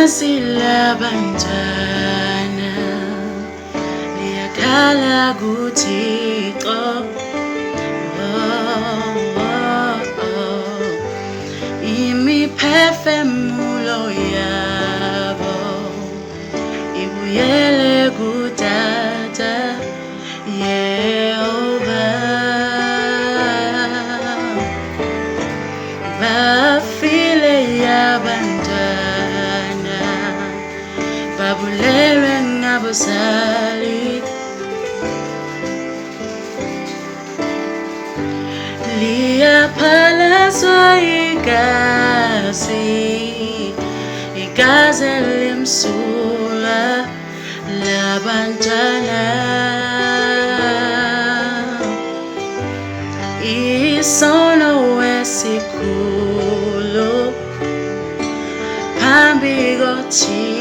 silabantwana liyakhala kuThixo. Imiphefumulo yabo ibuyele kuTata Yehova. Bafile yabantwana babulelwe ngabazali. Liyaphalazwa igazi elimsulwa labantwana. Isono esikhulu phambi koThixo.